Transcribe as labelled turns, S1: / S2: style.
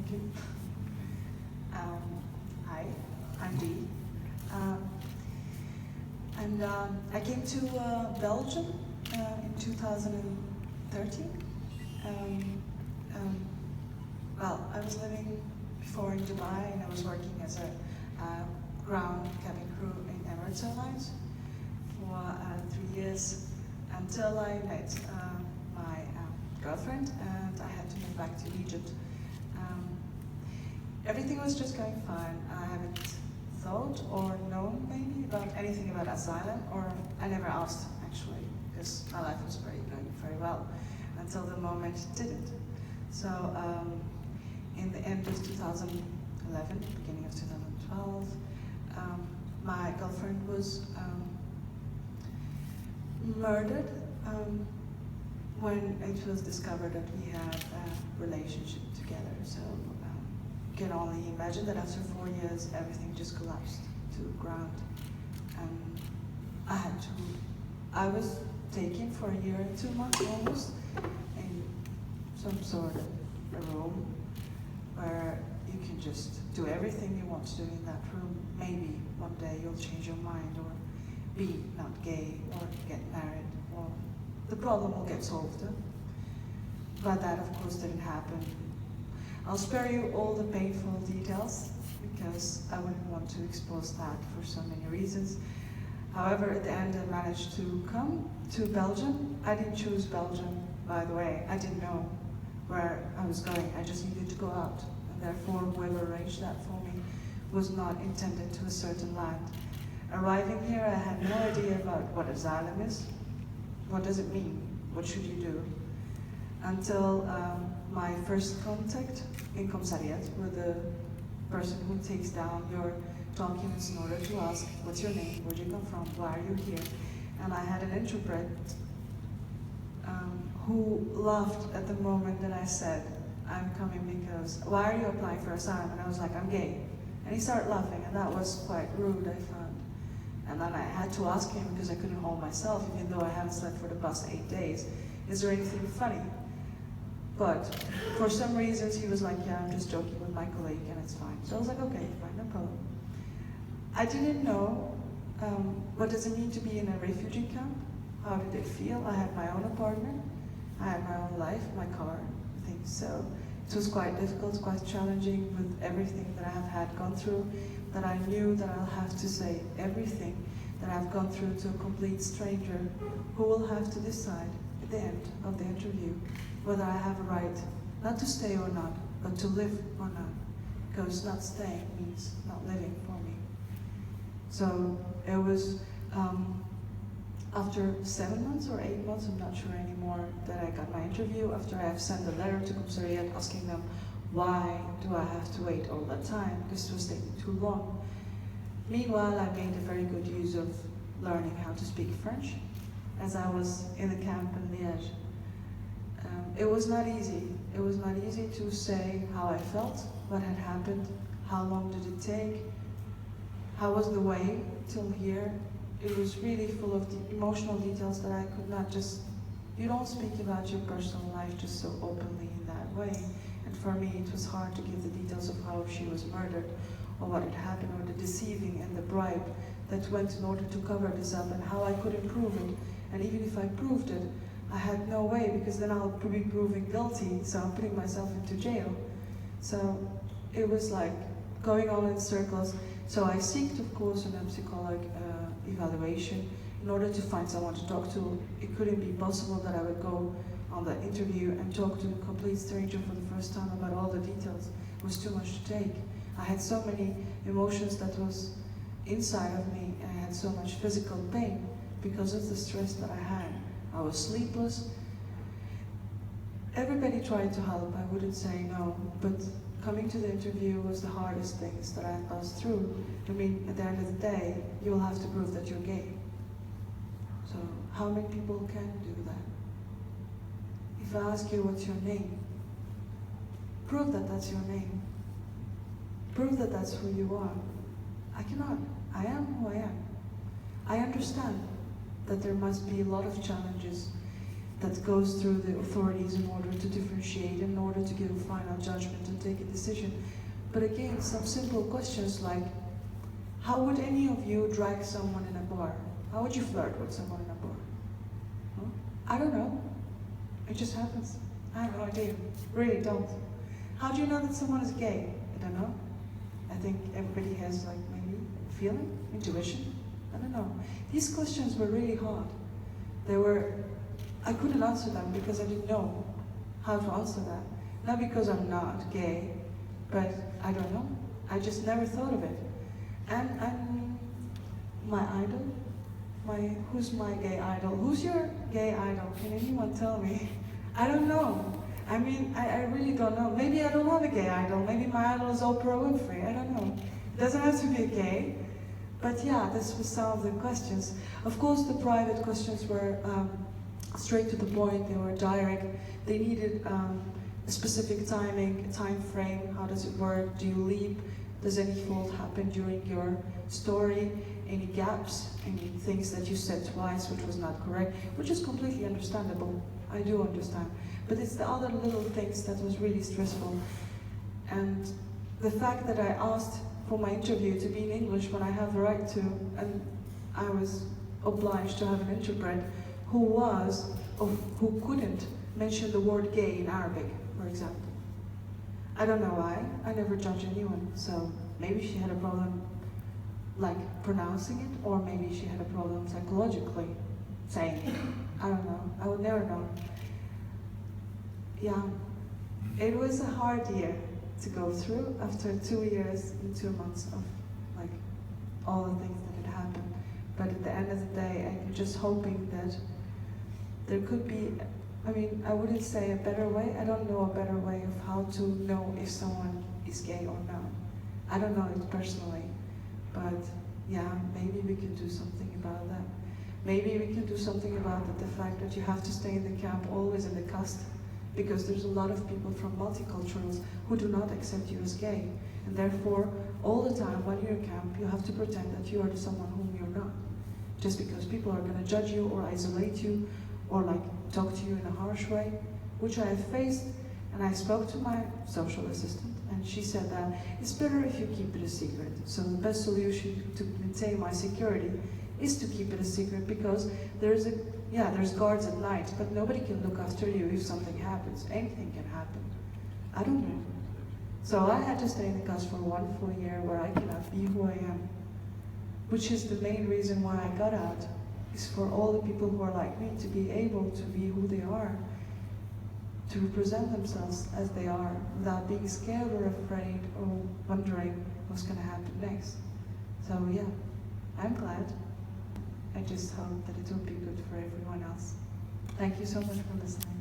S1: Thank you. Hi, I'm Dee. I came to Belgium in 2013. Well, I was living before in Dubai, and I was working as a ground cabin crew in Emirates Airlines for 3 years until I met my girlfriend, and I had to move back to Egypt. Everything was just going fine. I haven't thought or known maybe about anything about asylum, or I never asked actually, because my life was going very well until the moment it didn't. So in the end of 2011, beginning of 2012, my girlfriend was murdered when it was discovered that we had a relationship together. So you can only imagine that after 4 years, everything just collapsed to the ground. I was taken for 1 year and 2 months almost in some sort of a room where you can just do everything you want to do in that room. Maybe one day you'll change your mind or be not gay or get married, or the problem will get solved. But that of course didn't happen. I'll spare you all the painful details because I wouldn't want to expose that for so many reasons. However, at the end I managed to come to Belgium. I didn't choose Belgium, by the way. I didn't know where I was going. I just needed to go out. And therefore, whoever arranged that for me was not intended to a certain land. Arriving here, I had no idea about what asylum is. What does it mean? What should you do? Until my first contact in commissariat with the person who takes down your documents in order to ask, what's your name, where do you come from, why are you here? And I had an interpreter who laughed at the moment that I said, I'm coming because, why are you applying for asylum? And I was like, I'm gay. And he started laughing, and that was quite rude, I found. And then I had to ask him, because I couldn't hold myself, even though I haven't slept for the past 8 days, is there anything funny? But for some reasons, he was like, yeah, I'm just joking with my colleague, and it's fine. So I was like, okay, fine, no problem. I didn't know what does it mean to be in a refugee camp. How did it feel? I had my own apartment, I had my own life, my car, things. So it was quite difficult, quite challenging with everything that I have had gone through, that I knew that I'll have to say everything that I've gone through to a complete stranger who will have to decide at the end of the interview whether I have a right not to stay or not, but to live or not. Because not staying means not living for me. So it was after 7 months or 8 months, I'm not sure anymore, that I got my interview, after I have sent a letter to commissariat asking them, why do I have to wait all that time? Because it was taking too long. Meanwhile, I made a very good use of learning how to speak French as I was in the camp in Liège. It was not easy. It was not easy to say how I felt, what had happened, how long did it take, how was the way till here. It was really full of emotional details that I could not just, you don't speak about your personal life just so openly in that way. And for me, it was hard to give the details of how she was murdered, or what had happened, or the deceiving and the bribe that went in order to cover this up, and how I could improve it. And even if I proved it, I had no way, because then I'll be proven guilty, so I'm putting myself into jail. So it was like going all in circles. So I sought, of course, a psychological evaluation in order to find someone to talk to. It couldn't be possible that I would go on the interview and talk to a complete stranger for the first time about all the details. It was too much to take. I had so many emotions that was inside of me, and I had so much physical pain because of the stress that I had. I was sleepless. Everybody tried to help, I wouldn't say no, but coming to the interview was the hardest things that I passed through. I mean, at the end of the day, you'll have to prove that you're gay. So how many people can do that? If I ask you what's your name, prove that that's your name. Prove that that's who you are. I cannot. I am who I am. I understand that there must be a lot of challenges that goes through the authorities in order to differentiate, in order to give a final judgment and take a decision. decision. But again, some simple questions like, how would any of you drag someone in a bar? How would you flirt with someone in a bar? Huh? I don't know. It just happens. I have no idea. Really don't. How do you know that someone is gay? I don't know. I think everybody has like maybe feeling, intuition. I don't know. These questions were really hard. I couldn't answer them because I didn't know how to answer that. Not because I'm not gay, but I don't know. I just never thought of it. And my idol, who's my gay idol? Who's your gay idol? Can anyone tell me? I don't know. I mean, I really don't know. Maybe I don't have a gay idol. Maybe my idol is Oprah Winfrey. I don't know. It doesn't have to be gay. But yeah, this was some of the questions. Of course, the private questions were straight to the point. They were direct. They needed a specific timing, a time frame. How does it work? Do you leap? Does any fault happen during your story? Any gaps? Any things that you said twice which was not correct? Which is completely understandable. I do understand. But it's the other little things that was really stressful. And the fact that I asked for my interview to be in English when I have the right to, and I was obliged to have an interpreter who couldn't mention the word gay in Arabic, for example. I don't know why. I never judge anyone. So maybe she had a problem like pronouncing it, or maybe she had a problem psychologically saying it. I don't know. I would never know. Yeah, it was a hard year to go through after 2 years and 2 months of like all the things that had happened. But at the end of the day, I'm just hoping that there could be, I mean, I wouldn't say a better way. I don't know a better way of how to know if someone is gay or not. I don't know it personally, but yeah, maybe we can do something about that. Maybe we can do something about the fact that you have to stay in the camp always in the cast, because there's a lot of people from multiculturals who do not accept you as gay. And therefore, all the time when you're in camp, you have to pretend that you are someone whom you're not. Just because people are gonna judge you or isolate you or like talk to you in a harsh way, which I have faced. And I spoke to my social assistant and she said that it's better if you keep it a secret. So the best solution to maintain my security is to keep it a secret, because there's guards at night, but nobody can look after you if something happens. Anything can happen. I don't know. So I had to stay in the cast for 1 full year where I cannot be who I am, which is the main reason why I got out, is for all the people who are like me to be able to be who they are, to represent themselves as they are, without being scared or afraid or wondering what's going to happen next. So yeah, I'm glad. I just hope that it will be good for everyone else. Thank you so much for listening.